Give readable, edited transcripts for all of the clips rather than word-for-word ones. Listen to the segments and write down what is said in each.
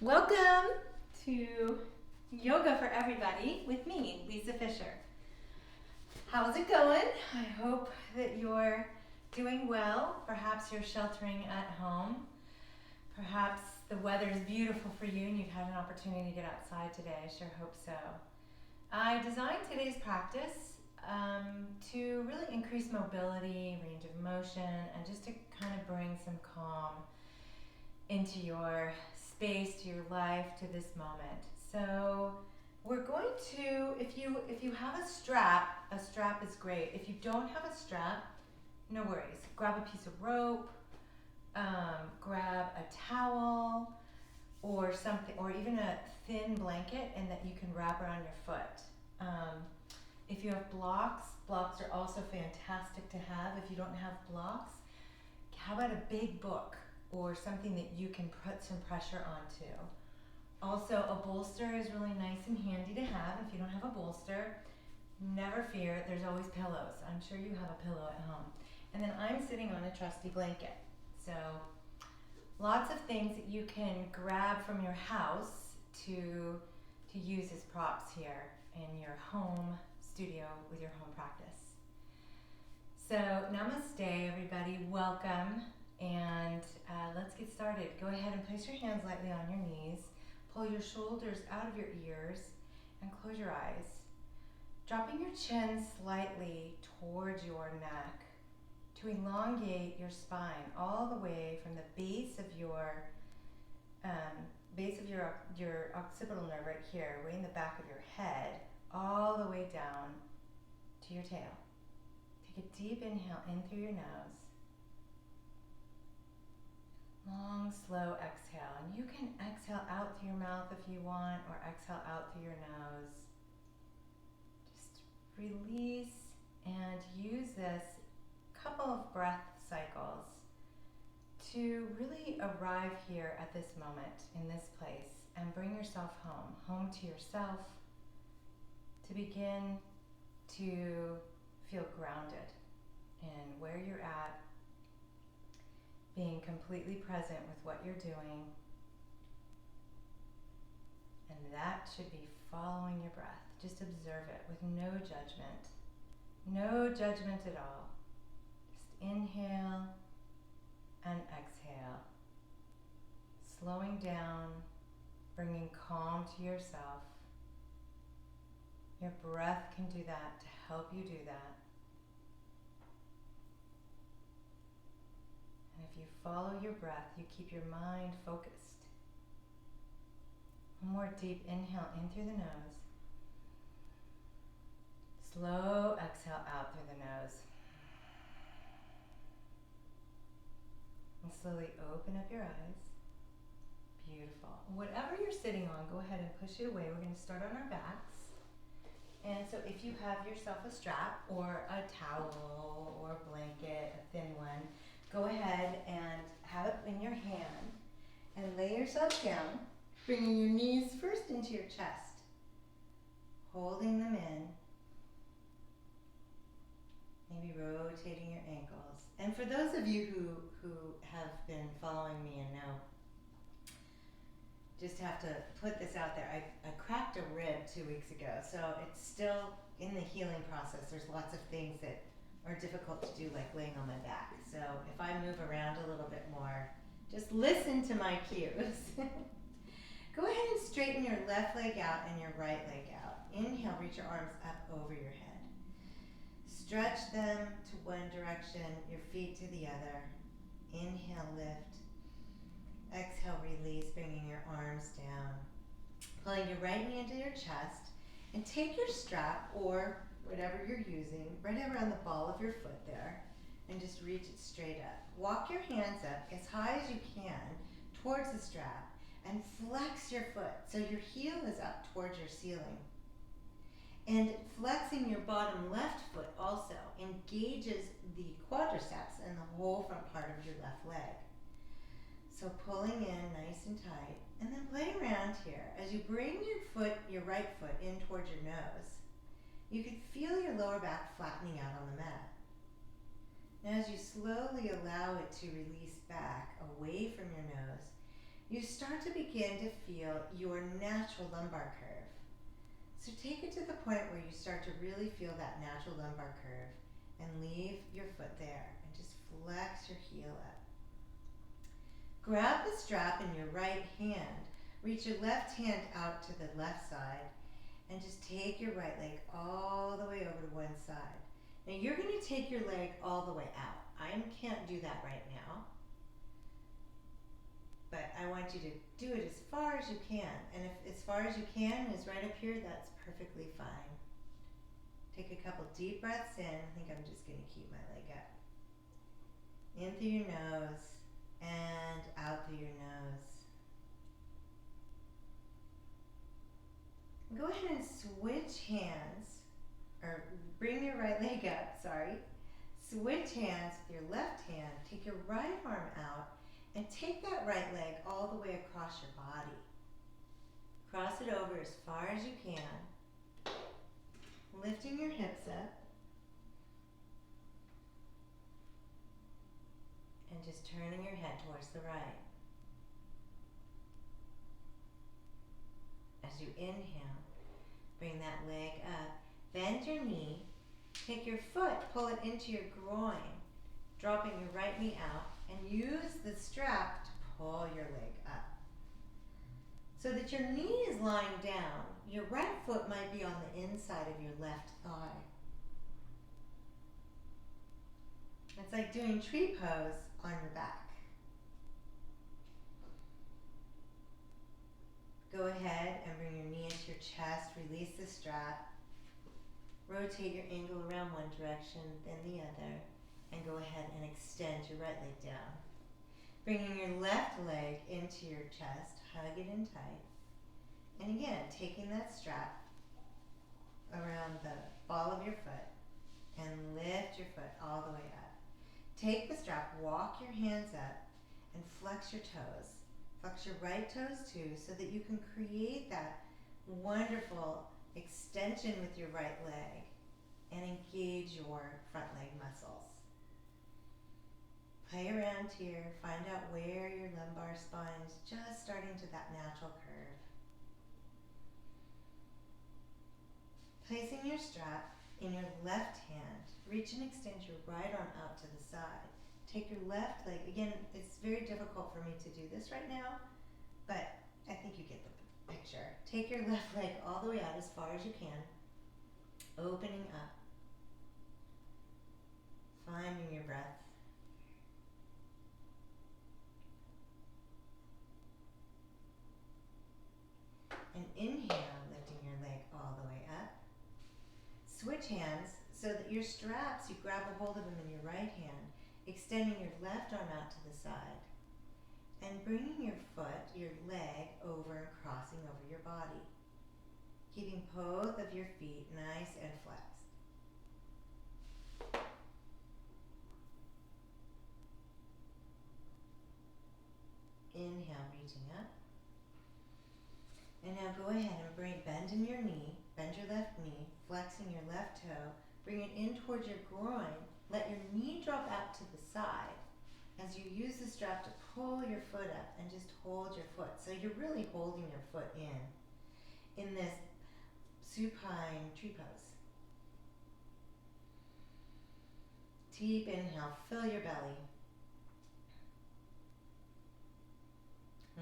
Welcome to Yoga for Everybody with me, Lisa Fisher. How's it going? I hope that you're doing well. Perhaps you're sheltering at home. Perhaps the weather is beautiful for you and you've had an opportunity to get outside today. I sure hope so. I designed today's practice to really increase mobility, range of motion, and just to kind of bring some calm into your space, to your life, to this moment. So we're going to, if you have a strap is great. If you don't have a strap, no worries. Grab a piece of rope, grab a towel or something, or even a thin blanket and that you can wrap around your foot. If you have blocks are also fantastic to have. If you don't have blocks, how about a big book or something that you can put some pressure onto? Also, a bolster is really nice and handy to have. If you don't have a bolster, never fear, there's always pillows. I'm sure you have a pillow at home. And then I'm sitting on a trusty blanket. So lots of things that you can grab from your house to use as props here in your home studio with your home practice. So namaste, everybody. Welcome. And let's get started. Go ahead and place your hands lightly on your knees. Pull your shoulders out of your ears and close your eyes. Dropping your chin slightly towards your neck to elongate your spine all the way from the base of your occipital nerve right here, way in the back of your head, all the way down to your tail. Take a deep inhale in through your nose. Long, slow exhale. And you can exhale out through your mouth if you want, or exhale out through your nose. Just release and use this couple of breath cycles to really arrive here at this moment, in this place, and bring yourself home to yourself, to begin to feel grounded in where you're at, being completely present with what you're doing, and that should be following your breath. Just observe it with no judgment at all. Just inhale and exhale, slowing down, bringing calm to yourself. Your breath can do that to help you do that. And if you follow your breath, you keep your mind focused. One more deep inhale in through the nose. Slow exhale out through the nose. And slowly open up your eyes. Beautiful. Whatever you're sitting on, go ahead and push it away. We're going to start on our backs. And so if you have yourself a strap or a towel or a blanket, a thin one, go ahead and have it in your hand and lay yourself down, bringing your knees first into your chest, holding them in, maybe rotating your ankles. And for those of you who have been following me and know, just have to put this out there. I cracked a rib 2 weeks ago, so it's still in the healing process. There's lots of things that are difficult to do, like laying on my back. So if I move around a little bit more, just listen to my cues. Go ahead and straighten your left leg out and your right leg out. Inhale, reach your arms up over your head. Stretch them to one direction, your feet to the other. Inhale, lift. Exhale, release, bringing your arms down. Pulling your right knee into your chest, and take your strap or whatever you're using right around the ball of your foot there, and just reach it straight up. Walk your hands up as high as you can towards the strap and flex your foot so your heel is up towards your ceiling. And flexing your bottom left foot also engages the quadriceps and the whole front part of your left leg. So pulling in nice and tight, and then play around here. As you bring your right foot in towards your nose, you can feel your lower back flattening out on the mat. Now as you slowly allow it to release back away from your nose, you start to begin to feel your natural lumbar curve. So take it to the point where you start to really feel that natural lumbar curve and leave your foot there and just flex your heel up. Grab the strap in your right hand, reach your left hand out to the left side, and just take your right leg all the way over to one side. Now you're going to take your leg all the way out. I can't do that right now, but I want you to do it as far as you can. And if as far as you can is right up here, that's perfectly fine. Take a couple deep breaths in. I think I'm just going to keep my leg up. In through your nose and out through your nose. Go ahead and switch hands, or bring your right leg up, sorry. Switch hands with your left hand, take your right arm out, and take that right leg all the way across your body. Cross it over as far as you can, lifting your hips up, and just turning your head towards the right. As you inhale, bring that leg up, bend your knee, take your foot, pull it into your groin, dropping your right knee out, and use the strap to pull your leg up. So that your knee is lying down, your right foot might be on the inside of your left thigh. It's like doing tree pose on your back. Go ahead and bring your knee into your chest, release the strap, rotate your ankle around one direction, then the other, and go ahead and extend your right leg down. Bringing your left leg into your chest, hug it in tight. And again, taking that strap around the ball of your foot and lift your foot all the way up. Take the strap, walk your hands up, and flex your toes. Flex your right toes too, so that you can create that wonderful extension with your right leg and engage your front leg muscles. Play around here, find out where your lumbar spine is just starting to that natural curve. Placing your strap in your left hand, reach and extend your right arm out to the side. Take your left leg, again, it's very difficult for me to do this right now, but I think you get the picture. Take your left leg all the way out as far as you can, opening up, finding your breath. And inhale, lifting your leg all the way up. Switch hands so that your straps, you grab a hold of them in your right hand, extending your left arm out to the side, and bringing your foot, your leg, over and crossing over your body, keeping both of your feet nice and flexed. Inhale, reaching up. And now go ahead and bend in your knee, bend your left knee, flexing your left toe, bring it in towards your groin. Let your knee drop out to the side as you use the strap to pull your foot up and just hold your foot. So you're really holding your foot in this supine tree pose. Deep inhale, fill your belly.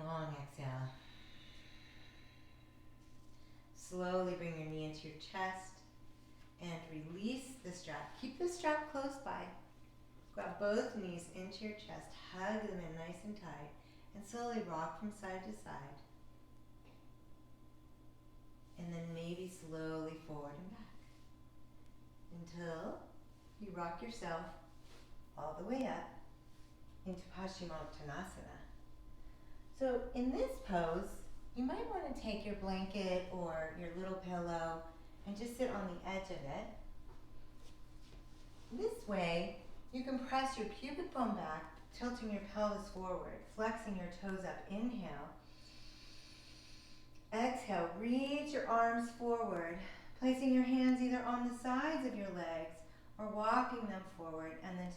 Long exhale. Slowly bring your knee into your chest and release the strap. Keep the strap close by. Grab both knees into your chest, hug them in nice and tight, and slowly rock from side to side. And then maybe slowly forward and back until you rock yourself all the way up into Paschimottanasana. So in this pose, you might want to take your blanket or your little pillow and just sit on the edge of it. This way, you can press your pubic bone back, tilting your pelvis forward, flexing your toes up. Inhale. Exhale, reach your arms forward, placing your hands either on the sides of your legs or walking them forward, and then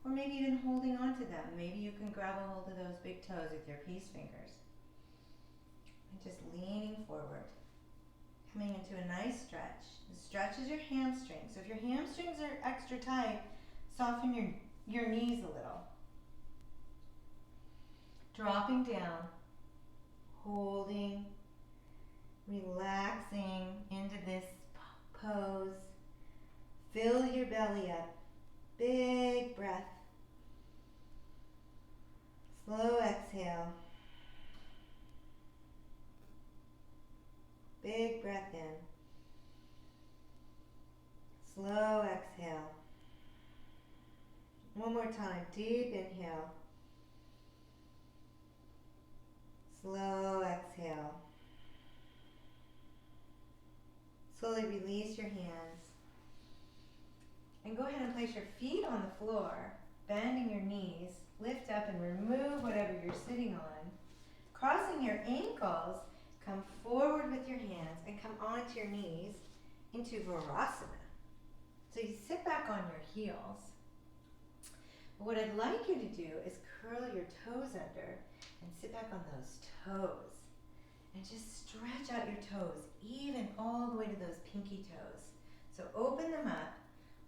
or maybe even holding on to them. Maybe you can grab a hold of those big toes with your peace fingers. forward, coming into a nice stretch. The stretches your hamstrings. So if your hamstrings are extra tight, soften your knees a little. Dropping down, holding, relaxing into this pose. Fill your belly up. Big breath. Slow exhale. Big breath in. Slow exhale. One more time. Deep inhale. Slow exhale. Slowly release your hands. And go ahead and place your feet on the floor, bending your knees. Lift up and remove whatever you're sitting on. Crossing your ankles, come forward with your hands and come onto your knees into Virasana. So you sit back on your heels. But what I'd like you to do is curl your toes under and sit back on those toes. And just stretch out your toes, even all the way to those pinky toes. So open them up,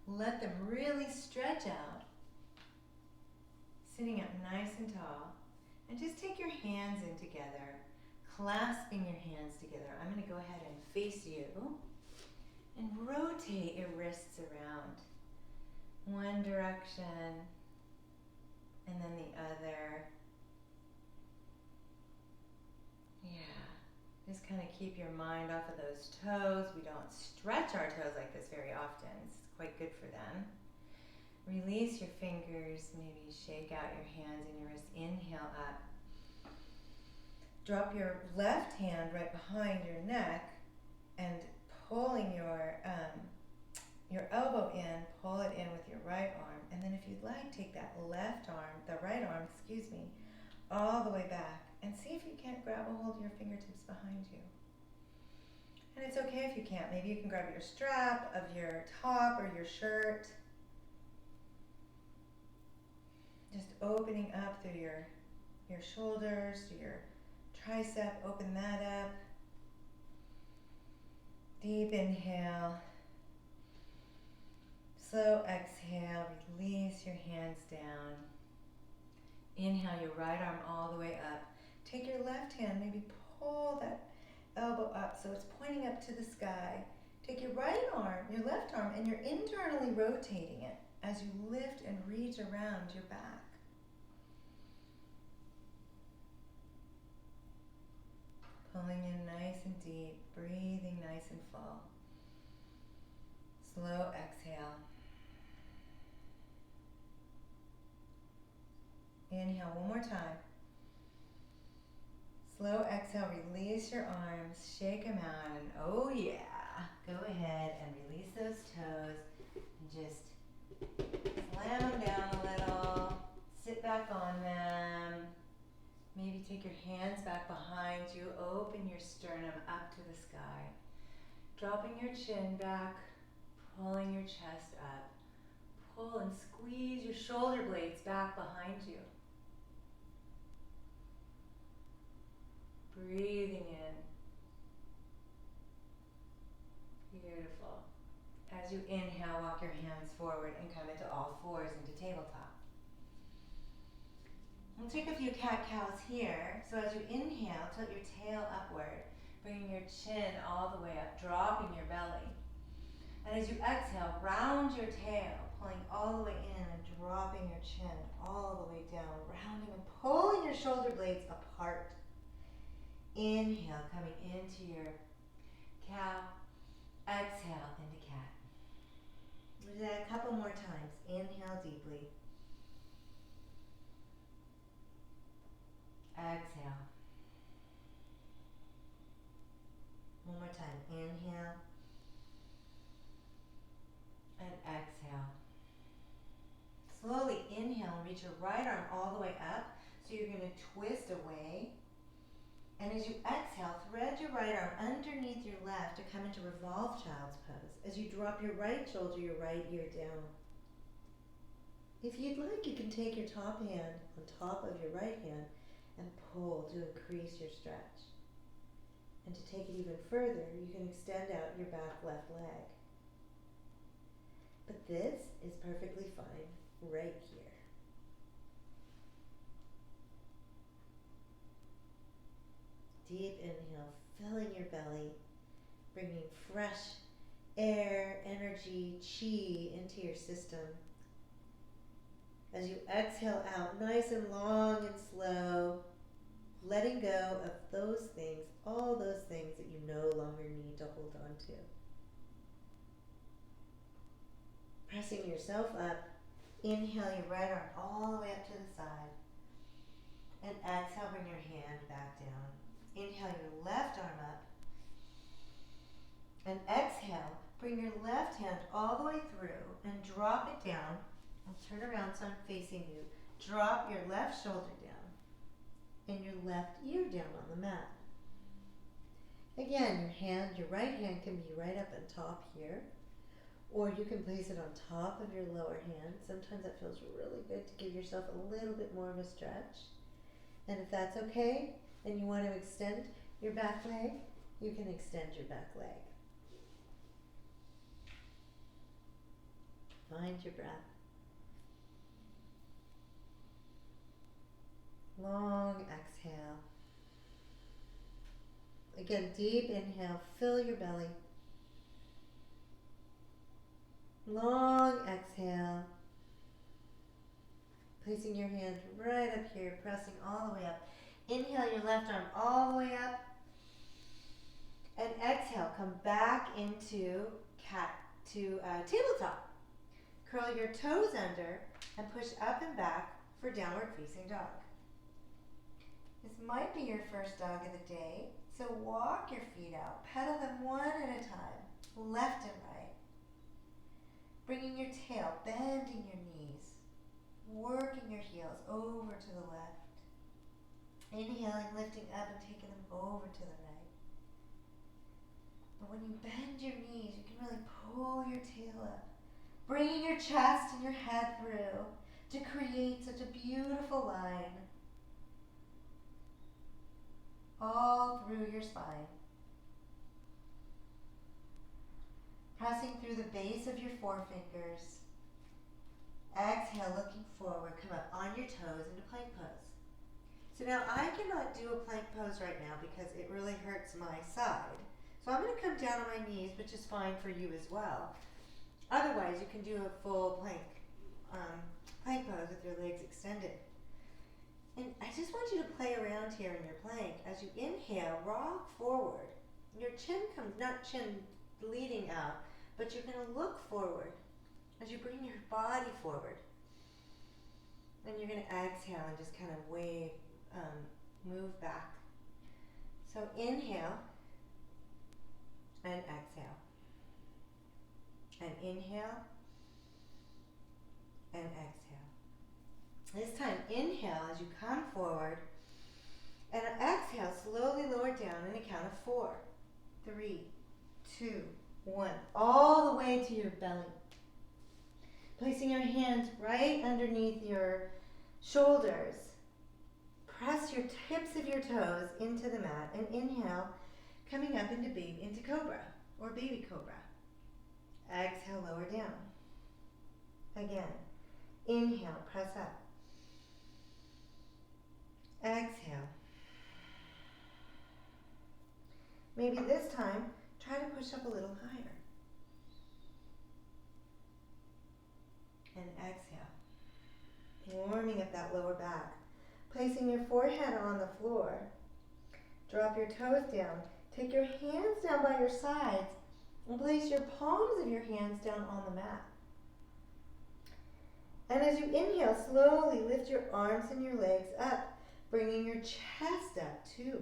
let them really stretch out. Sitting up nice and tall. And just take your hands in together, clasping your hands together. I'm going to go ahead and face you and rotate your wrists around. One direction and then the other. Yeah, just kind of keep your mind off of those toes. We don't stretch our toes like this very often. It's quite good for them. Release your fingers, maybe shake out your hands and your wrists. Inhale up. Drop your left hand right behind your neck and pulling your elbow in, pull it in with your right arm. And then if you'd like, take that right arm, all the way back and see if you can't grab a hold of your fingertips behind you. And it's okay if you can't. Maybe you can grab your strap of your top or your shirt. Just opening up through your shoulders, to your tricep, open that up. Deep inhale. Slow exhale, release your hands down. Inhale your right arm all the way up. Take your left hand, maybe pull that elbow up so it's pointing up to the sky. Take your left arm, and you're internally rotating it as you lift and reach around your back. Pulling in nice and deep, breathing nice and full. Slow exhale. Inhale one more time. Slow exhale, release your arms, shake them out, and oh yeah, go ahead and release those toes and just slam them down a little, sit back on them. Maybe take your hands back behind you, open your sternum up to the sky. Dropping your chin back, pulling your chest up. Pull and squeeze your shoulder blades back behind you. Breathing in. Beautiful. As you inhale, walk your hands forward and come into all fours into tabletop. We'll take a few cat-cows here. So as you inhale, tilt your tail upward, bringing your chin all the way up, dropping your belly. And as you exhale, round your tail, pulling all the way in and dropping your chin all the way down, rounding and pulling your shoulder blades apart. Inhale, coming into your cow. Exhale into cat. We'll do that a couple more times. Inhale deeply. Exhale. One more time. Inhale. And exhale. Slowly inhale and reach your right arm all the way up. So you're going to twist away. And as you exhale, thread your right arm underneath your left to come into revolved child's pose. As you drop your right shoulder, your right ear down. If you'd like, you can take your top hand on top of your right hand and pull to increase your stretch. And to take it even further, you can extend out your back left leg. But this is perfectly fine right here. Deep inhale, filling your belly, bringing fresh air, energy, chi into your system. As you exhale out, nice and long and slow, letting go of those things, all those things that you no longer need to hold on to. Pressing yourself up, inhale your right arm all the way up to the side, and exhale, bring your hand back down. Inhale your left arm up, and exhale, bring your left hand all the way through and drop it down. I'll turn around so I'm facing you. Drop your left shoulder down and your left ear down on the mat. Again, your right hand can be right up on top here, or you can place it on top of your lower hand. Sometimes that feels really good to give yourself a little bit more of a stretch. And if that's okay, and you want to extend your back leg, you can extend your back leg. Find your breath. Long exhale. Again, deep inhale, fill your belly. Long exhale. Placing your hand right up here, pressing all the way up. Inhale your left arm all the way up. And exhale, come back into tabletop. Curl your toes under and push up and back for downward facing dog. This might be your first dog of the day, so walk your feet out, pedal them one at a time, left and right. Bringing your tail, bending your knees, working your heels over to the left. Inhaling, lifting up and taking them over to the right. But when you bend your knees, you can really pull your tail up, bringing your chest and your head through to create such a beautiful line all through your spine. Pressing through the base of your forefingers. Exhale, looking forward, come up on your toes into plank pose. So now I cannot do a plank pose right now because it really hurts my side. So I'm going to come down on my knees, which is fine for you as well. Otherwise, you can do a full plank pose with your legs extended. And I just want you to play around here in your plank. As you inhale, rock forward. Your chin comes, not chin leading out, but you're going to look forward as you bring your body forward. And you're going to exhale and just kind of wave, move back. So inhale and exhale. And inhale and exhale. This time, inhale as you come forward, and exhale, slowly lower down in a count of 4, 3, 2, 1, all the way to your belly. Placing your hands right underneath your shoulders. Press your tips of your toes into the mat, and inhale, coming up into cobra or baby cobra. Exhale, lower down. Again, inhale, press up. Exhale. Maybe this time, try to push up a little higher. And exhale. Warming up that lower back. Placing your forehead on the floor. Drop your toes down. Take your hands down by your sides and place your palms of your hands down on the mat. And as you inhale, slowly lift your arms and your legs up, bringing your chest up too.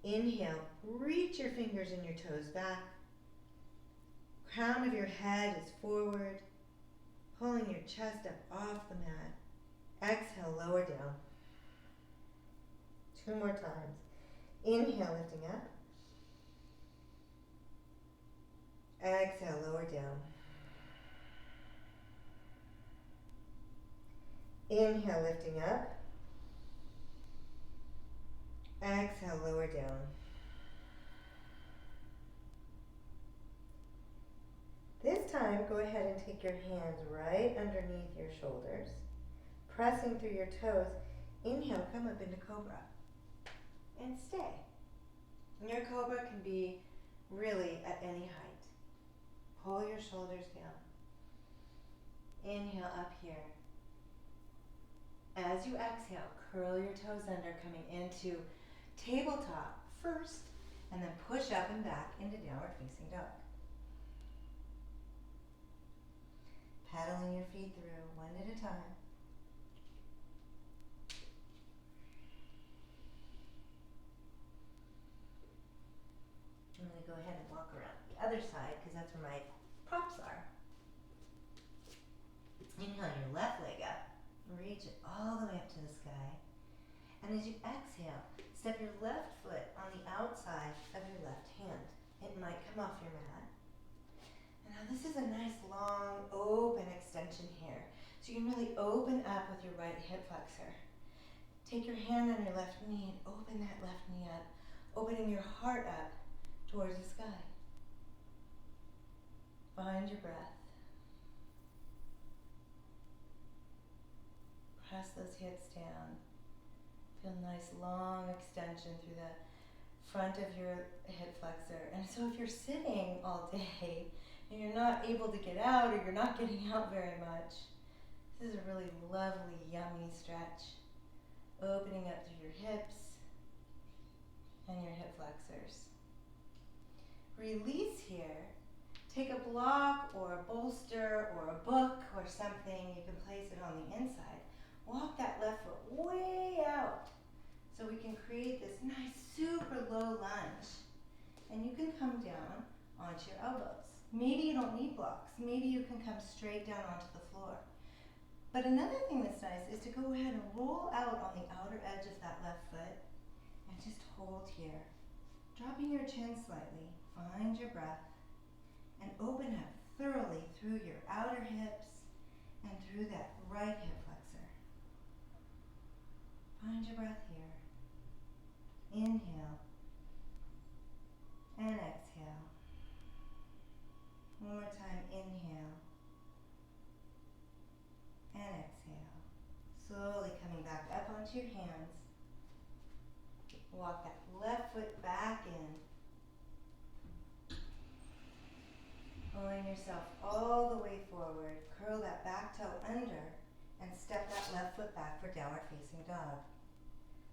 Inhale, reach your fingers and your toes back. Crown of your head is forward, pulling your chest up off the mat. Exhale, lower down. 2 more times. Inhale, lifting up. Exhale, lower down. Inhale, lifting up. Exhale, lower down. time, go ahead and take your hands right underneath your shoulders, pressing through your toes. Inhale, come up into cobra, and stay. And your cobra can be really at any height. Pull your shoulders down. Inhale up here. As you exhale, curl your toes under, coming into tabletop first, and then push up and back into downward facing dog. Paddling your feet through one at a time. I'm going to go ahead and walk around the other side because that's where my props are. Inhale your left leg up. Reach it all the way up to the sky. And as you exhale, step your left foot on the outside of your left hand. It might come off your mat. And now this is a nice long open extension here. So you can really open up with your right hip flexor. Take your hand on your left knee and open that left knee up, opening your heart up towards the sky. Find your breath. Press those hips down. Feel nice long extension through the front of your hip flexor. And so if you're sitting all day and you're not able to get out or you're not getting out very much, this is a really lovely, yummy stretch. Opening up through your hips and your hip flexors. Release here. Take a block or a bolster or a book or something. You can place it on the inside. Walk that left foot way out so we can create this nice super low lunge. And you can come down onto your elbows. Maybe you don't need blocks. Maybe you can come straight down onto the floor. But another thing that's nice is to go ahead and roll out on the outer edge of that left foot and just hold here. Dropping your chin slightly, find your breath, and open up thoroughly through your outer hips and through that right hip flexor. Find your breath here. Inhale and exhale. One more time, inhale and exhale. Slowly coming back up onto your hands. Walk that left foot back in. Pulling yourself all the way forward. Curl that back toe under and step that left foot back for downward facing dog.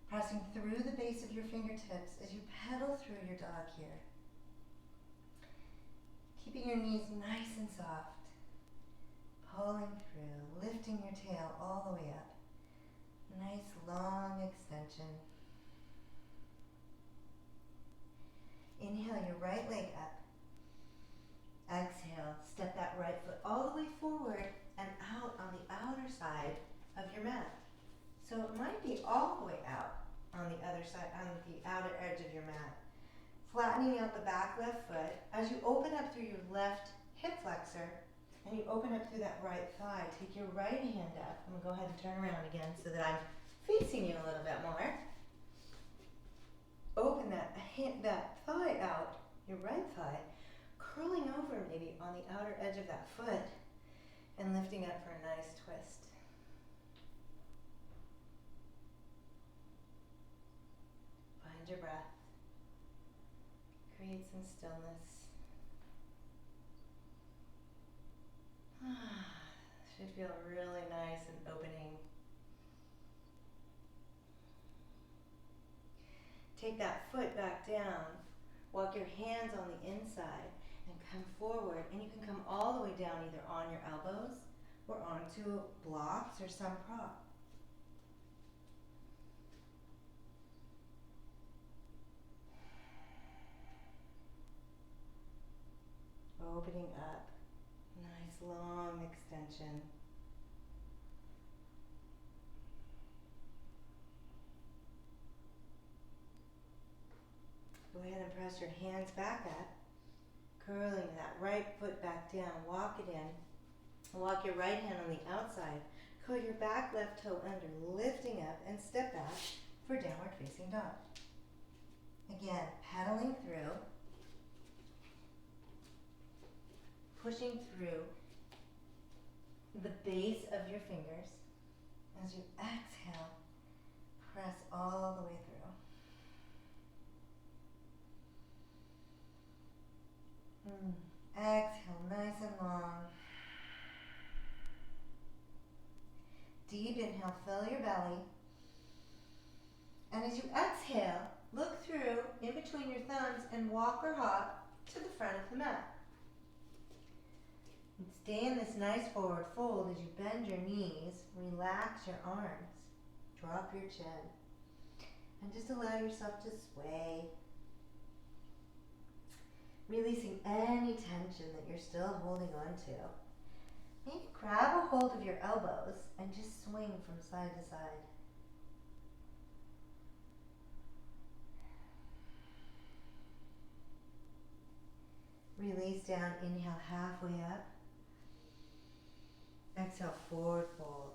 Pressing through the base of your fingertips as you pedal through your dog here. Keeping your knees nice and soft. Pulling through, lifting your tail all the way up. Nice long extension. Inhale your right leg up. Exhale, step that right foot all the way forward and out on the outer side of your mat. So it might be all the way out on the other side, on the outer edge of your mat. Flattening out the back left foot as you open up through your left hip flexor and you open up through that right thigh. Take your right hand up. I'm going to go ahead and turn around again so that I'm facing you a little bit more. Open that thigh out, your right thigh, curling over maybe on the outer edge of that foot and lifting up for a nice twist. Find your breath. Create some stillness. Should feel really nice and opening. Take that foot back down. Walk your hands on the inside and come forward. And you can come all the way down either on your elbows or onto blocks or some prop. Opening up. Nice long extension. Go ahead and press your hands back up, curling that right foot back down. Walk it in. Walk your right hand on the outside. Curl your back left toe under, lifting up and step back for downward facing dog. Again, paddling through. pushing through the base of your fingers. As you exhale, press all the way through. Exhale, nice and long. Deep inhale, fill your belly. And as you exhale, look through in between your thumbs and walk or hop to the front of the mat. And stay in this nice forward fold as you bend your knees, relax your arms, drop your chin, and just allow yourself to sway, releasing any tension that you're still holding on to. Maybe grab a hold of your elbows and just swing from side to side. Release down, inhale halfway up. Exhale, forward fold.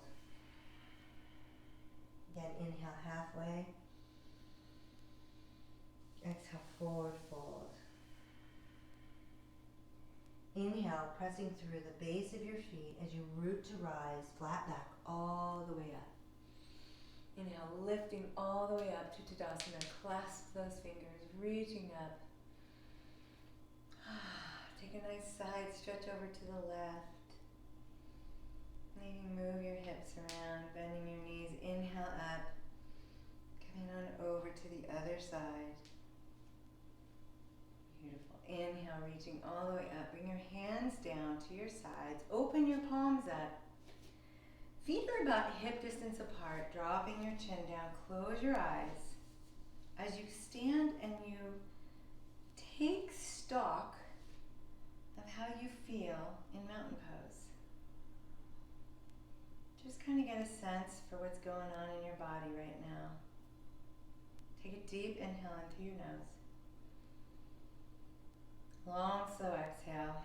Again, inhale halfway. Exhale, forward fold. Inhale, pressing through the base of your feet as you root to rise, flat back all the way up. Inhale, lifting all the way up to Tadasana. Clasp those fingers, reaching up. Take a nice side stretch over to the left. Maybe move your hips around, bending your knees. Inhale up, coming on over to the other side. Beautiful. Inhale, reaching all the way up. Bring your hands down to your sides. Open your palms up. Feet are about hip distance apart, dropping your chin down. Close your eyes. As you stand and you take stock of how you feel in mountain pose. Just kind of get a sense for what's going on in your body right now. Take a deep inhale into your nose. Long, slow exhale.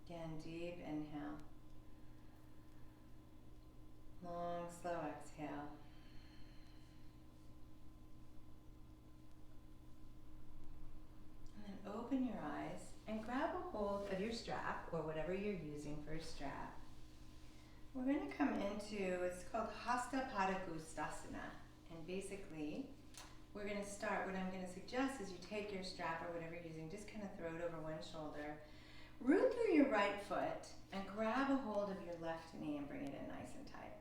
Again, deep inhale. Long, slow exhale. And then open your eyes and grab a hold of your strap or whatever you're using for a strap. We're going to come into, it's called Hasta Padangusthasana. And basically, we're going to start, what I'm going to suggest is you take your strap or whatever you're using, just kind of throw it over one shoulder. Root through your right foot and grab a hold of your left knee and bring it in nice and tight.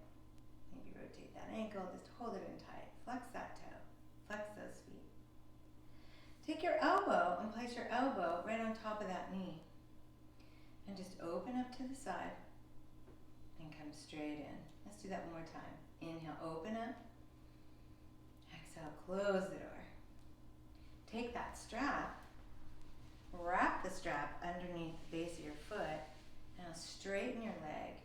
Maybe rotate that ankle, just hold it in tight. Flex that toe, flex those feet. Take your elbow and place your elbow right on top of that knee. And just open up to the side and come straight in. Let's do that one more time. Inhale, open up. Exhale, close the door. Take that strap, wrap the strap underneath the base of your foot. Now straighten your leg.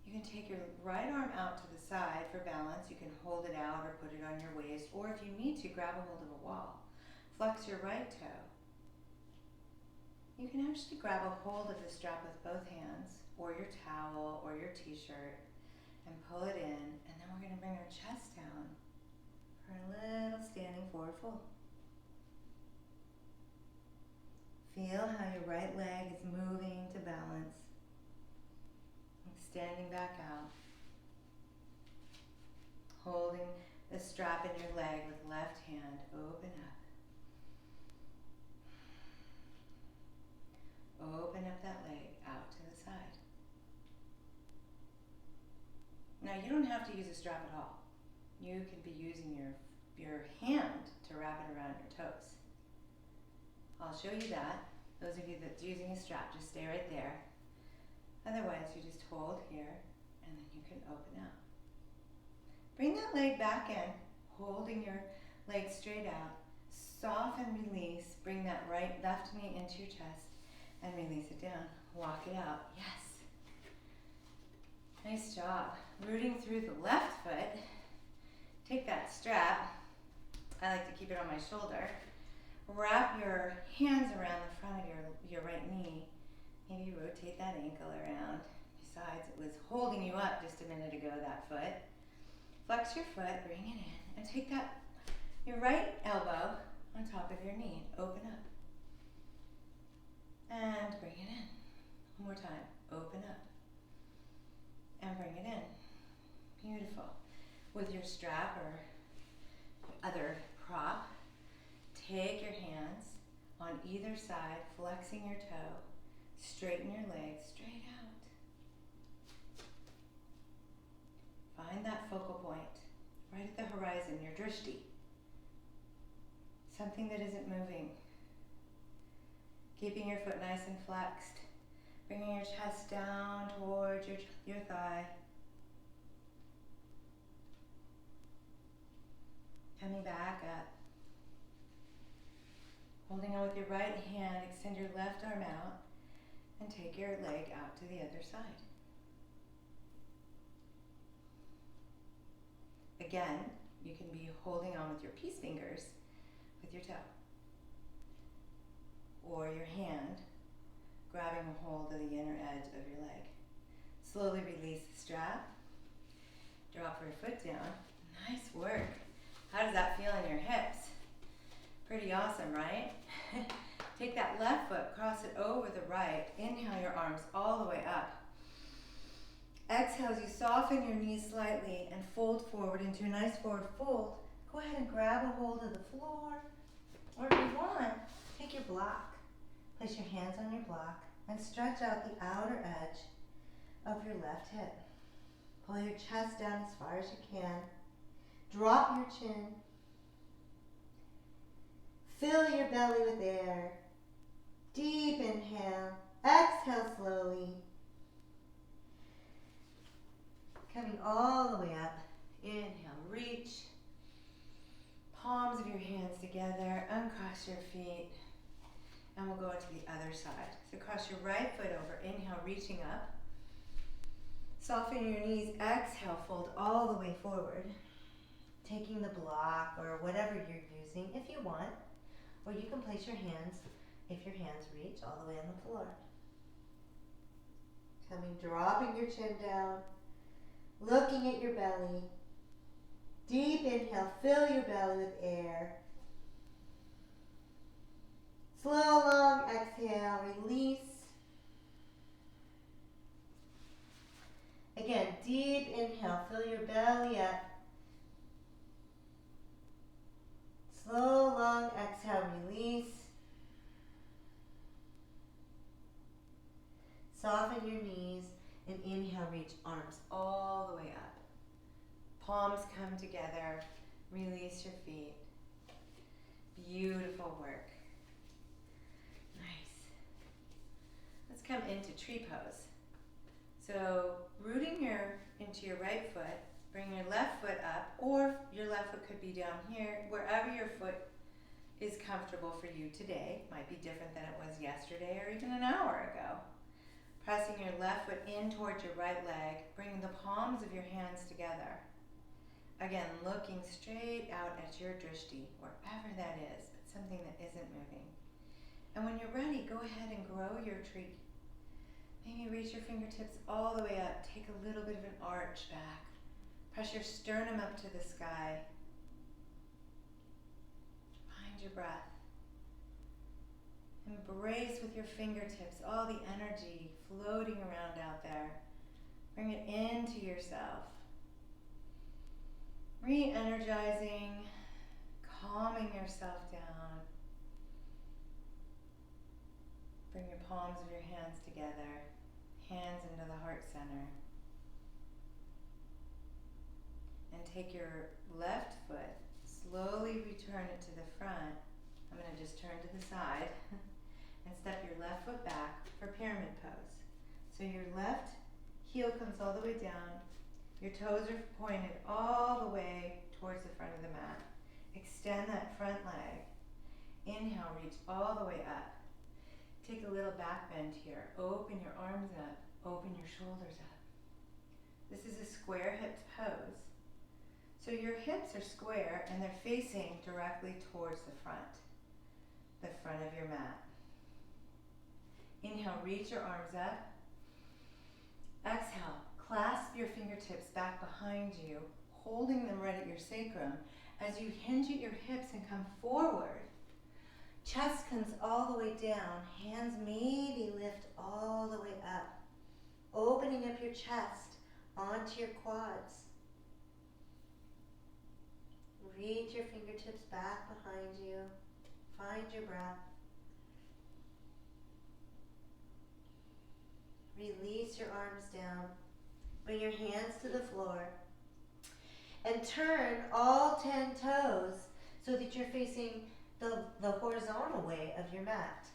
You can take your right arm out to the side for balance. You can hold it out or put it on your waist, or if you need to, grab a hold of a wall. Flex your right toe. You can actually grab a hold of the strap with both hands, or your towel, or your t-shirt, and pull it in, and then we're going to bring our chest down for a little standing forward fold. Feel how your right leg is moving to balance, extending back out, holding the strap in your leg with left hand, open up. Open up that leg out to the side. Now you don't have to use a strap at all. You could be using your hand to wrap it around your toes. I'll show you that. Those of you that's using a strap, just stay right there. Otherwise, you just hold here and then you can open out. Bring that leg back in, holding your leg straight out. Soften, release. Bring that left knee into your chest. And release it down. Walk it out. Yes. Nice job. Rooting through the left foot. Take that strap. I like to keep it on my shoulder. Wrap your hands around the front of your right knee. Maybe rotate that ankle around. Besides, it was holding you up just a minute ago, that foot. Flex your foot, bring it in, and take your right elbow on top of your knee. Open up. And bring it in. One more time. Open up. And bring it in. Beautiful. With your strap or other prop, take your hands on either side, flexing your toe. Straighten your legs straight out. Find that focal point right at the horizon, your drishti. Something that isn't moving. Keeping your foot nice and flexed. Bringing your chest down towards your thigh. Coming back up. Holding on with your right hand, extend your left arm out and take your leg out to the other side. Again, you can be holding on with your peace fingers with your toe. Or your hand grabbing a hold of the inner edge of your leg. Slowly release the strap. Drop your foot down. Nice work. How does that feel in your hips? Pretty awesome, right? Take that left foot, cross it over the right. Inhale your arms all the way up. Exhale as you soften your knees slightly and fold forward into a nice forward fold. Go ahead and grab a hold of the floor. Or if you want, take your block. Place your hands on your block and stretch out the outer edge of your left hip. Pull your chest down as far as you can. Drop your chin. Fill your belly with air. Deep inhale. Exhale slowly. Coming all the way up. Inhale, reach. Palms of your hands together. Uncross your feet. And we'll go to the other side. So cross your right foot over. Inhale, reaching up. Soften your knees. Exhale, fold all the way forward. Taking the block or whatever you're using if you want. Or you can place your hands, if your hands reach, all the way on the floor. Dropping your chin down. Looking at your belly. Deep inhale, fill your belly with air. Slow, long exhale, release. Again, deep inhale, fill your belly up. Slow, long exhale, release. Soften your knees and inhale, reach arms all the way up. Palms come together, release your feet. Beautiful work. Nice. Let's come into tree pose. So rooting into your right foot, bring your left foot up, or your left foot could be down here, wherever your foot is comfortable for you today. Might be different than it was yesterday or even an hour ago. Pressing your left foot in towards your right leg, bringing the palms of your hands together. Again, looking straight out at your drishti, wherever that is, but something that isn't moving. And when you're ready, go ahead and grow your tree. Maybe reach your fingertips all the way up. Take a little bit of an arch back. Press your sternum up to the sky. Find your breath. Embrace with your fingertips all the energy floating around out there. Bring it into yourself. Re-energizing, calming yourself down. Bring your palms of your hands together, hands into the heart center. And take your left foot, slowly return it to the front. I'm going to just turn to the side and step your left foot back for pyramid pose. So your left heel comes all the way down. Your toes are pointed all the way towards the front of the mat. Extend that front leg. Inhale, reach all the way up. Take a little back bend here. Open your arms up. Open your shoulders up. This is a square hipped pose. So your hips are square and they're facing directly towards the front of your mat. Inhale, reach your arms up. Exhale, clasp your fingertips back behind you, holding them right at your sacrum as you hinge at your hips and come forward. chest comes all the way down. Hands maybe lift all the way up. Opening up your chest onto your quads. Reach your fingertips back behind you. Find your breath. Release your arms down. Bring your hands to the floor. And turn all 10 toes so that you're facing the horizontal way of your mat.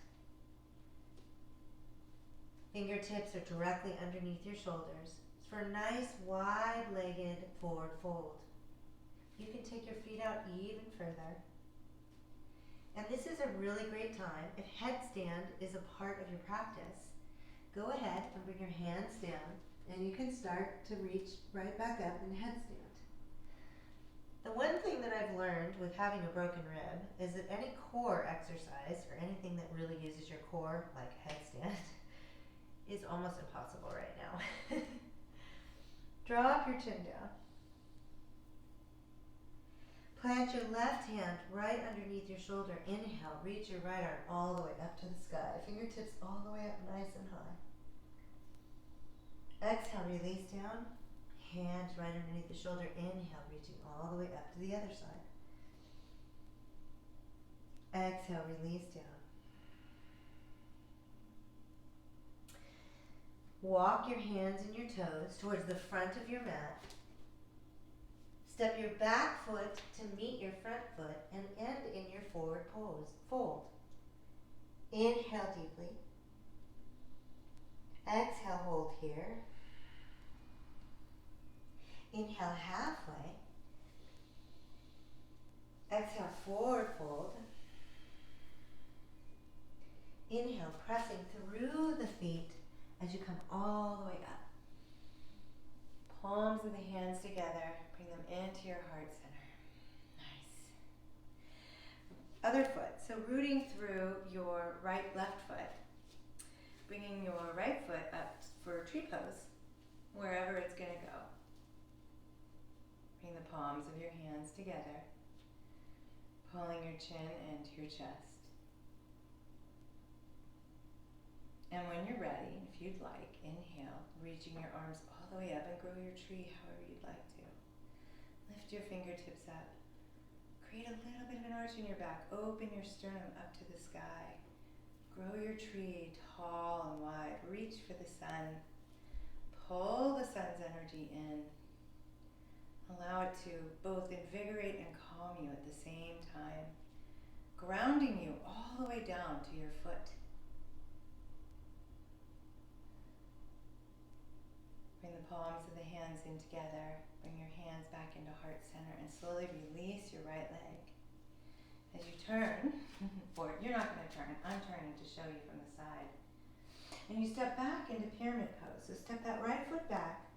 Fingertips are directly underneath your shoulders. It's for a nice wide-legged forward fold. You can take your feet out even further. And this is a really great time. If headstand is a part of your practice, go ahead and bring your hands down and you can start to reach right back up in headstand. The one thing that I've learned with having a broken rib is that any core exercise or anything that really uses your core, like headstand, is almost impossible right now. Drop your chin down. Plant your left hand right underneath your shoulder. Inhale, reach your right arm all the way up to the sky. Fingertips all the way up nice and high. Exhale, release down. Hands right underneath the shoulder. Inhale, reaching all the way up to the other side. Exhale, release down. Walk your hands and your toes towards the front of your mat. Step your back foot to meet your front foot and end in your forward fold. Inhale deeply. Exhale, hold here. Inhale halfway. Exhale, forward fold. Inhale, pressing through the feet as you come all the way up. Palms of the hands together. Bring them into your heart center. Nice. Other foot. So rooting through your left foot. Bringing your right foot up for tree pose, wherever it's going to go. Bring the palms of your hands together, pulling your chin into your chest. And when you're ready, if you'd like, inhale, reaching your arms all the way up and grow your tree however you'd like to. Lift your fingertips up. Create a little bit of an arch in your back. Open your sternum up to the sky. Grow your tree tall and wide. Reach for the sun. Pull the sun's energy in. Allow it to both invigorate and calm you at the same time, grounding you all the way down to your foot. Bring the palms of the hands in together. Bring your hands back into heart center and slowly release your right leg. As you turn forward, you're not going to turn, I'm turning to show you from the side. And you step back into pyramid pose. So step that right foot back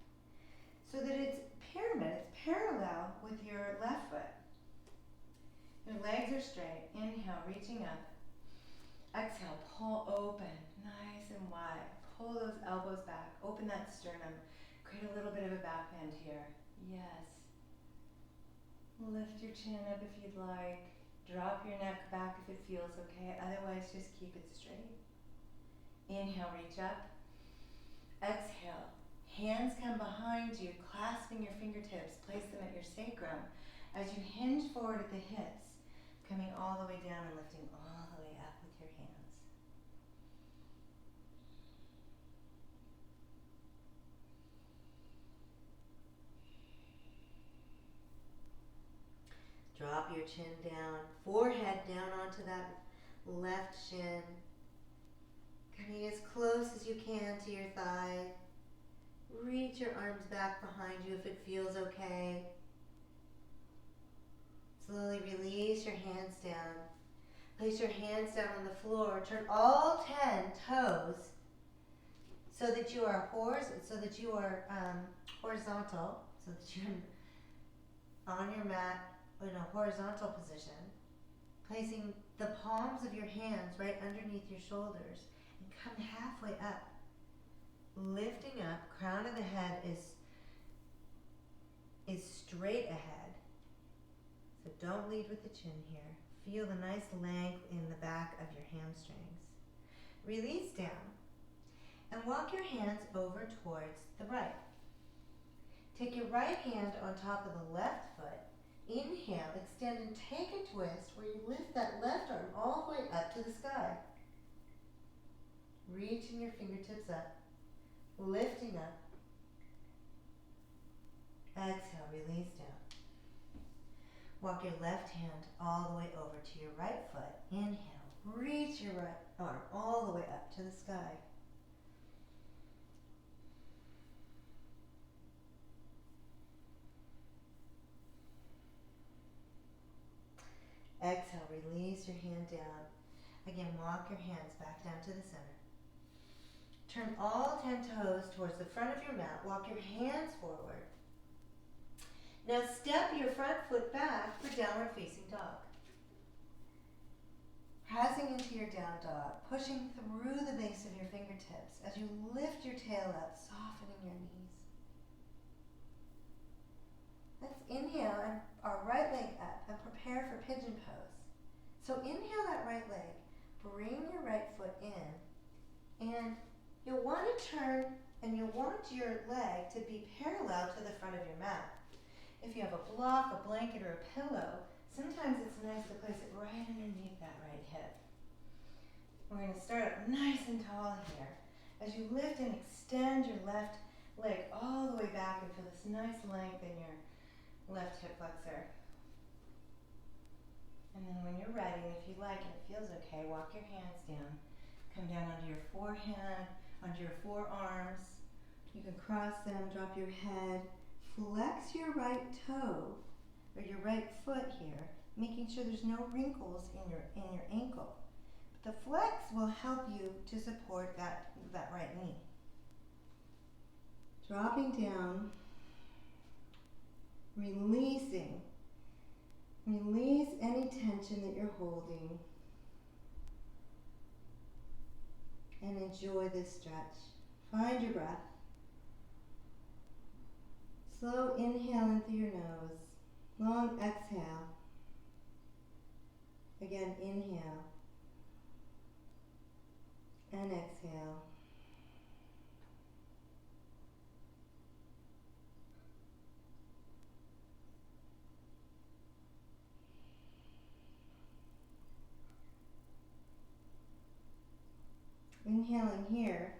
so that it's pyramid, it's parallel with your left foot. Your legs are straight. Inhale, reaching up. Exhale, pull open, nice and wide. Pull those elbows back, open that sternum. Create a little bit of a back bend here. Yes. Lift your chin up if you'd like. Drop your neck back if it feels okay. Otherwise, just keep it straight. Inhale, reach up. Exhale. Hands come behind you, clasping your fingertips. Place them at your sacrum as you hinge forward at the hips, coming all the way down and lifting all the way up with your hands. Drop your chin down, forehead down onto that left shin. Coming as close as you can to your thigh. Reach your arms back behind you if it feels okay. Slowly release your hands down. Place your hands down on the floor. Turn all 10 toes so that you are horizontal, so that you're on your mat in a horizontal position. Placing the palms of your hands right underneath your shoulders and come halfway up. Lifting up, crown of the head is straight ahead. So don't lead with the chin here. Feel the nice length in the back of your hamstrings. Release down and walk your hands over towards the right. Take your right hand on top of the left foot. Inhale, extend and take a twist where you lift that left arm all the way up to the sky. Reaching your fingertips up, lifting up. Exhale, release down. Walk your left hand all the way over to your right foot. Inhale, reach your right arm all the way up to the sky. Exhale, release your hand down. Again, walk your hands back down to the center. Turn all 10 toes towards the front of your mat. Walk your hands forward. Now step your front foot back for downward facing dog. Pressing into your down dog, pushing through the base of your fingertips as you lift your tail up, softening your knees. Let's inhale and our right leg up and prepare for pigeon pose. So inhale that right leg, bring your right foot in, and you'll want to turn and you'll want your leg to be parallel to the front of your mat. If you have a block, a blanket, or a pillow, sometimes it's nice to place it right underneath that right hip. We're going to start up nice and tall here. As you lift and extend your left leg all the way back and feel this nice length in your left hip flexor. And then when you're ready, if you like and it feels okay, walk your hands down. Come down onto your forehand, onto your forearms. You can cross them, drop your head. Flex your right toe, or your right foot here, making sure there's no wrinkles in your ankle. But the flex will help you to support that right knee. Dropping down, releasing. Release any tension that you're holding. And enjoy this stretch. Find your breath. Slow inhale in through your nose. Long exhale. Again, inhale. And exhale. Inhaling here,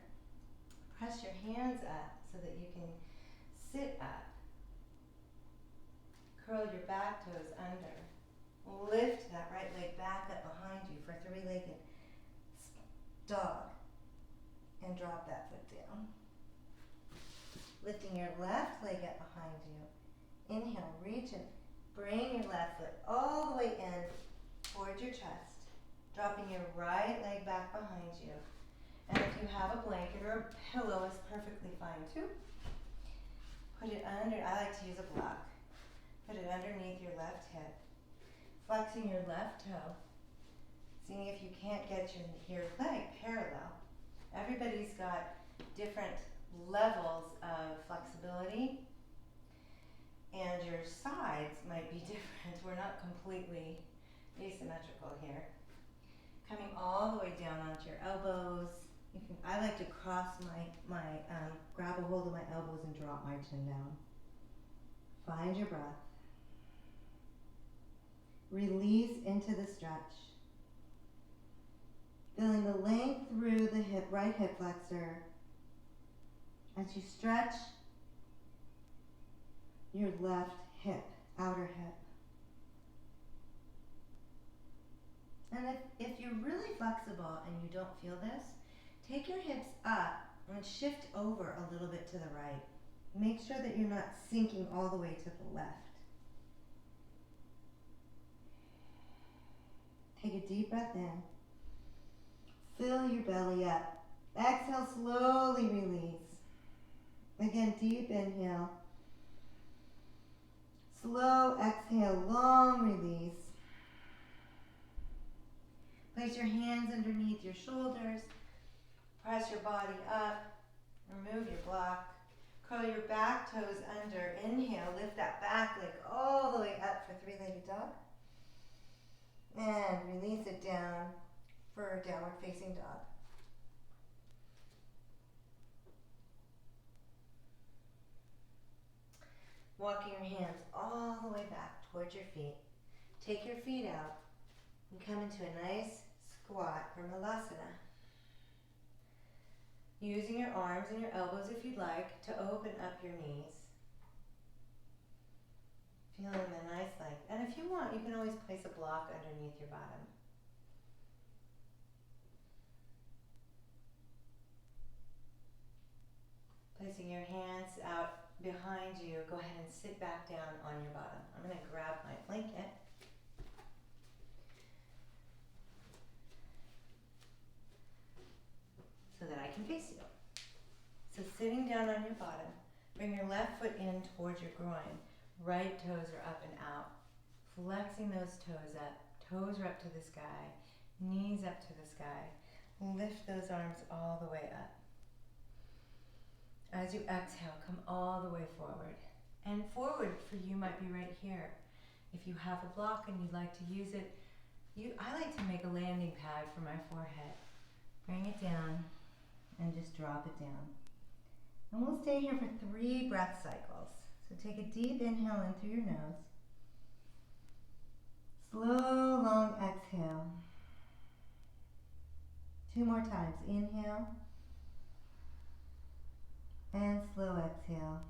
press your hands up so that you can sit up. Curl your back toes under. Lift that right leg back up behind you for three-legged dog. And drop that foot down. Lifting your left leg up behind you. Inhale, reach and bring your left foot all the way in towards your chest. Dropping your right leg back behind you. And if you have a blanket or a pillow, it's perfectly fine too. Put it under, I like to use a block. Put it underneath your left hip. Flexing your left toe. Seeing if you can't get your leg parallel. Everybody's got different levels of flexibility. And your sides might be different. We're not completely asymmetrical here. Coming all the way down onto your elbows. I like to cross grab a hold of my elbows and drop my chin down. Find your breath. Release into the stretch. Feeling the length through the right hip flexor. As you stretch your left hip, outer hip. And if you're really flexible and you don't feel this, take your hips up and shift over a little bit to the right. Make sure that you're not sinking all the way to the left. Take a deep breath in. Fill your belly up. Exhale, slowly release. Again, deep inhale. Slow exhale, long release. Place your hands underneath your shoulders. Press your body up. Remove your block. Curl your back toes under. Inhale, lift that back leg all the way up for three-legged dog. And release it down for downward facing dog. Walking your hands all the way back towards your feet. Take your feet out and come into a nice squat or malasana. Using your arms and your elbows if you'd like to open up your knees. Feeling the nice length. And if you want, you can always place a block underneath your bottom. Placing your hands out behind you, go ahead and sit back down on your bottom. I'm going to grab my blanket. So that I can face you. So sitting down on your bottom, bring your left foot in towards your groin. Right toes are up and out. Flexing those toes up. Toes are up to the sky. Knees up to the sky. Lift those arms all the way up. As you exhale, come all the way forward. And forward for you might be right here. If you have a block and you'd like to use it, I like to make a landing pad for my forehead. Bring it down and just drop it down. And we'll stay here for 3 breath cycles. So take a deep inhale in through your nose. Slow, long exhale. 2 more times. Inhale. And slow exhale.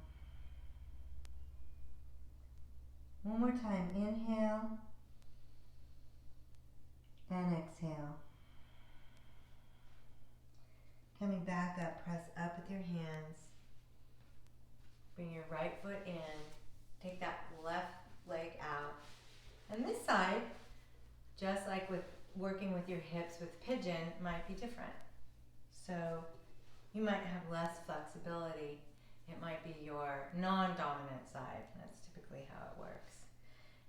1 more time. Inhale. And exhale. Coming back up, press up with your hands. Bring your right foot in. Take that left leg out. And this side, just like with working with your hips with pigeon, might be different. So you might have less flexibility. It might be your non-dominant side. That's typically how it works.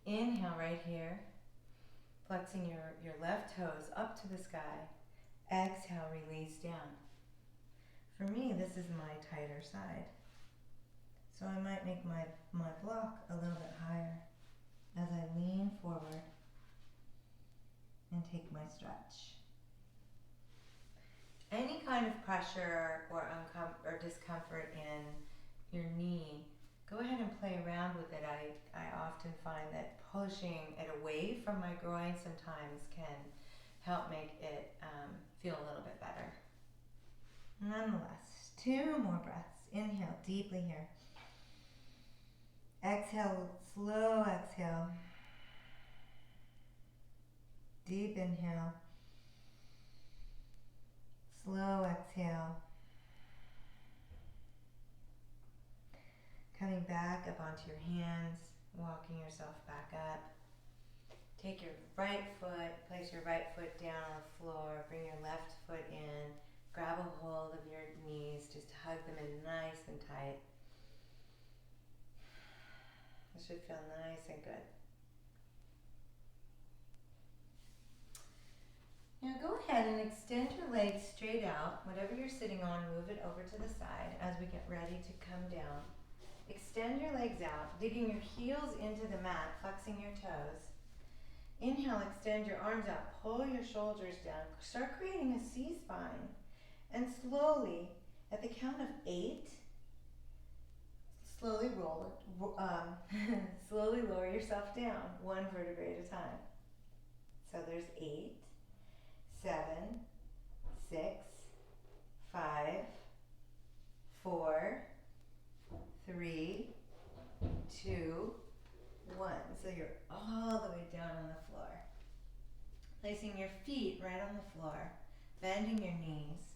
Inhale right here. Flexing your left toes up to the sky. Exhale, release down. For me, this is my tighter side. So I might make my block a little bit higher as I lean forward and take my stretch. Any kind of pressure or discomfort in your knee, go ahead and play around with it. I often find that pushing it away from my groin sometimes can help make it feel a little bit better. Nonetheless, 2 more breaths. Inhale deeply here. Exhale, slow exhale. Deep inhale. Slow exhale. Coming back up onto your hands, walking yourself back up. Take your right foot, place your right foot down on the floor, bring your left foot in, grab a hold of your knees, just hug them in nice and tight. This should feel nice and good. Now go ahead and extend your legs straight out. Whatever you're sitting on, move it over to the side as we get ready to come down. Extend your legs out, digging your heels into the mat, flexing your toes. Inhale, extend your arms out, pull your shoulders down. Start creating a C-spine. And slowly, at the count of 8, slowly slowly lower yourself down, 1 vertebrae at a time. So there's 8, 7, 6, 5, 4, 3, 2, 1. So you're all the way down on the floor. Placing your feet right on the floor, bending your knees,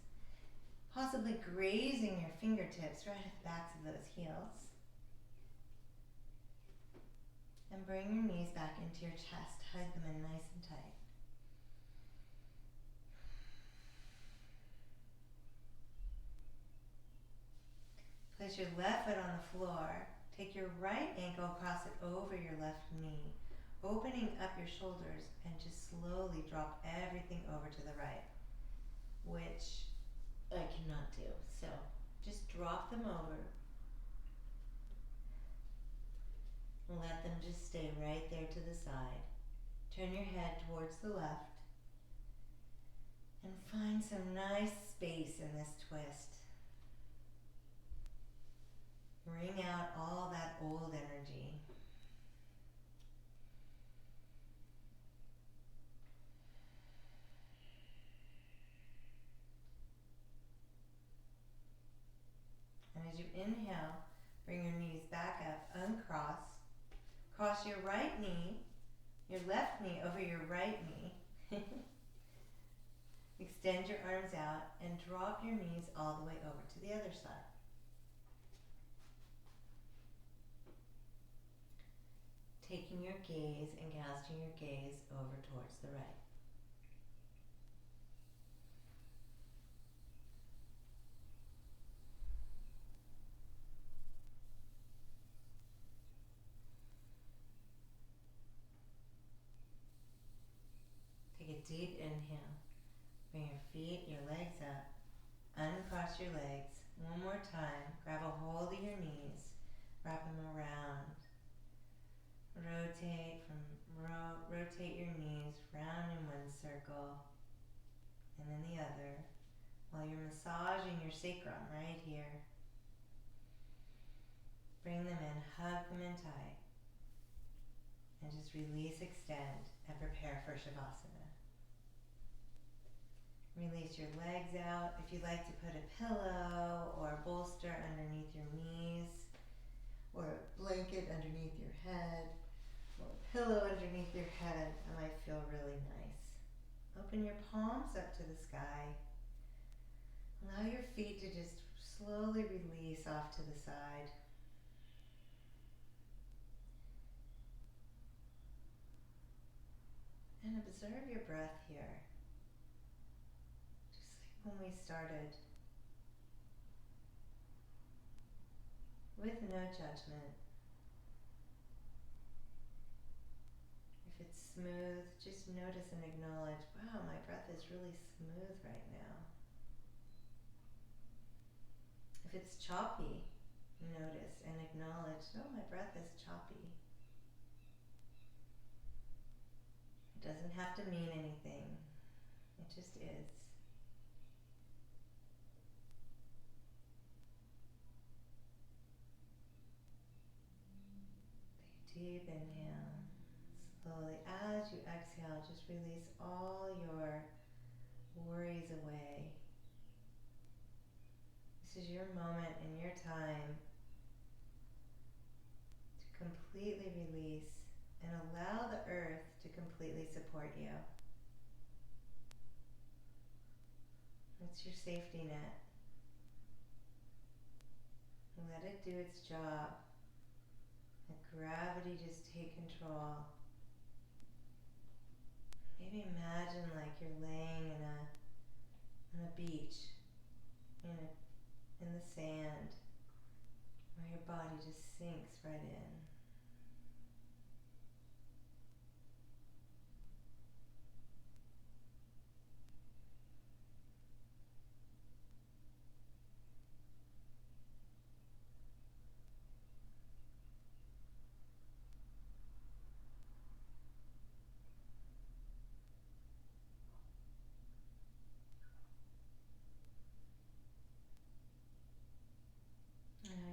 possibly grazing your fingertips right at the backs of those heels. And bring your knees back into your chest. Hug them in nice and tight. Place your left foot on the floor. Take your right ankle across it over your left knee, opening up your shoulders, and just slowly drop everything over to the right, which I cannot do. So just drop them over And let them just stay right there to the side. Turn your head towards the left and find some nice space in this twist. Wring out all that old energy. And as you inhale, bring your knees back up, uncross. Cross your right knee, your left knee over your right knee. Extend your arms out and drop your knees all the way over to the other side. Taking your gaze and casting your gaze over towards the right. Take a deep inhale. Bring your feet, your legs up. Uncross your legs. One more time. Grab a hold of your knees. Wrap them around. Rotate your knees round in one circle and then the other while you're massaging your sacrum right here. Bring them in, hug them in tight, and just release, extend, and prepare for Shavasana. Release your legs out. If you'd like to put a pillow or a bolster underneath your knees, or a blanket underneath your head, or a pillow underneath your head, that might feel really nice. Open your palms up to the sky. Allow your feet to just slowly release off to the side. And observe your breath here. Just like when we started. With no judgment. If it's smooth, just notice and acknowledge, wow, my breath is really smooth right now. If it's choppy, notice and acknowledge, oh, my breath is choppy. It doesn't have to mean anything. It just is. Take a deep inhale. Slowly, as you exhale, just release all your worries away. This is your moment and your time to completely release and allow the earth to completely support you. It's your safety net. Let it do its job. Let gravity just take control. Maybe imagine like you're laying on a beach, in the sand, where your body just sinks right in.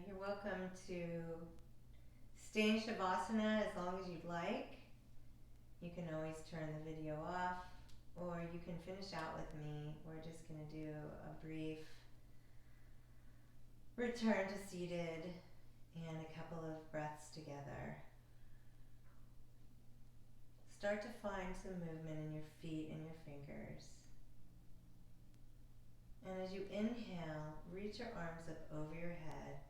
You're welcome to stay in Shavasana as long as you'd like. You can always turn the video off, or you can finish out with me. We're just going to do a brief return to seated and a couple of breaths together. Start to find some movement in your feet and your fingers. And as you inhale, reach your arms up over your head,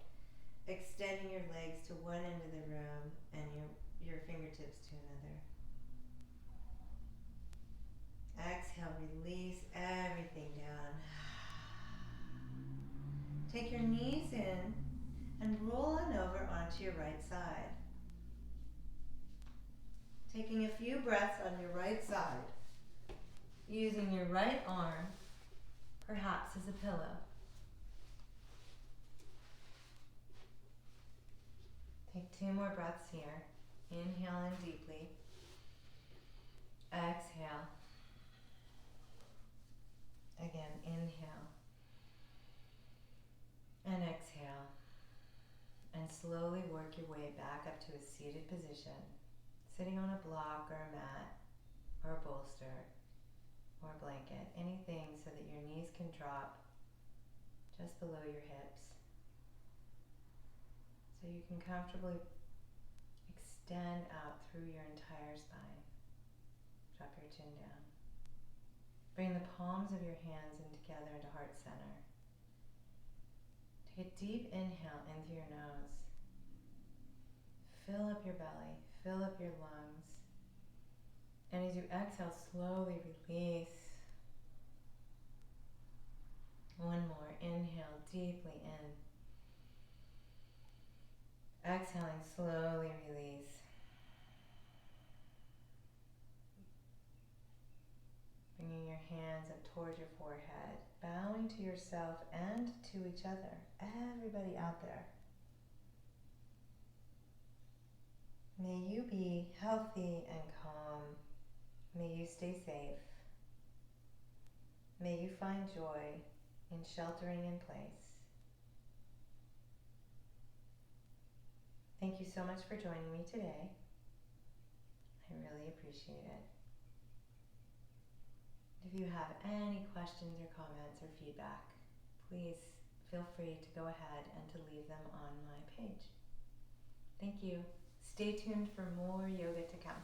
extending your legs to one end of the room and your fingertips to another. Exhale, release everything down. Take your knees in and roll on over onto your right side. Taking a few breaths on your right side, using your right arm perhaps as a pillow. Take 2 more breaths here. Inhale in deeply. Exhale. Again, inhale. And exhale. And slowly work your way back up to a seated position, sitting on a block or a mat or a bolster or a blanket, anything so that your knees can drop just below your hips. So you can comfortably extend out through your entire spine. Drop your chin down. Bring the palms of your hands in together into heart center. Take a deep inhale in through your nose. Fill up your belly, fill up your lungs. And as you exhale, slowly release. One more. Inhale deeply in. Exhaling, slowly release. Bringing your hands up towards your forehead, bowing to yourself and to each other, everybody out there. May you be healthy and calm. May you stay safe. May you find joy in sheltering in place. Thank you so much for joining me today. I really appreciate it. If you have any questions or comments or feedback, please feel free to go ahead and to leave them on my page. Thank you. Stay tuned for more yoga to come.